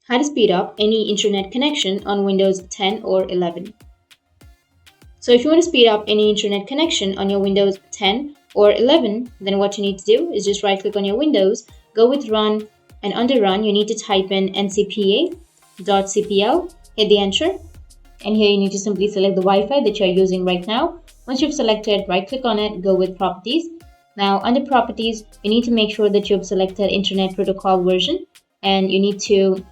how to speed up any internet connection on Windows 10 or 11. So if you want to speed up any internet connection on your Windows 10 or 11, then what you need to do is just right click on your Windows, go with Run, and under Run you need to type in ncpa.cpl, hit the enter, and here you need to simply select the Wi-Fi that you're using right now. Once you've selected, right click on it, go with Properties. Now under Properties, you need to make sure that you've selected Internet Protocol version, and you need to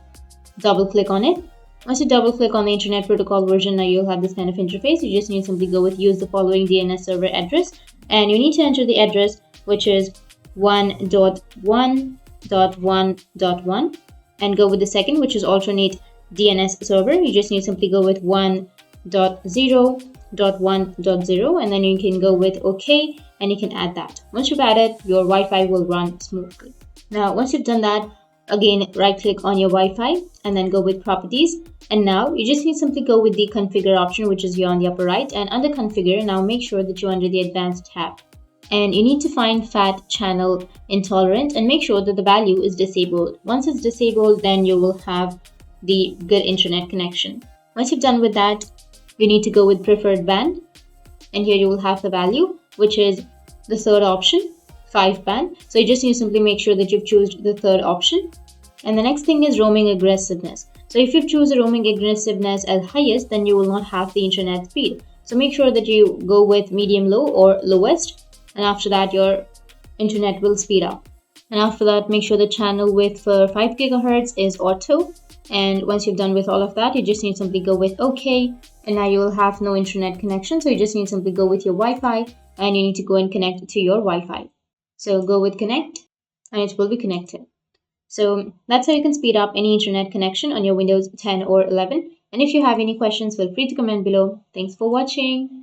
double click on it. Once you double click on the Internet Protocol version, now you'll have this kind of interface. You just need to simply go with use the following DNS server address, and you need to enter the address, which is 1.1.1.1, and go with the second, which is alternate DNS server. You just need to simply go with 1.0.1.0, and then you can go with OK, and you can add that. Once you've added, your Wi-Fi will run smoothly. Now, once you've done that, again, right click on your Wi-Fi and then go with Properties. And now you just need to simply go with the Configure option, which is here on the upper right. And under Configure, now make sure that you're under the Advanced tab. And you need to find FAT Channel Intolerant and make sure that the value is disabled. Once it's disabled, then you will have the good internet connection. Once you've done with that, you need to go with Preferred Band. And here you will have the value, which is the third option, 5 band. So you just need to simply make sure that you've chosen the third option. And the next thing is roaming aggressiveness. So if you choose a roaming aggressiveness as highest, then you will not have the internet speed. So make sure that you go with medium low or lowest. And after that, your internet will speed up. And after that, make sure the channel width for 5 gigahertz is auto. And once you've done with all of that, you just need to simply go with OK. And now you will have no internet connection. So you just need to simply go with your Wi-Fi and you need to go and connect to your Wi-Fi. So go with connect and it will be connected. So that's how you can speed up any internet connection on your Windows 10 or 11. And if you have any questions, feel free to comment below. Thanks for watching.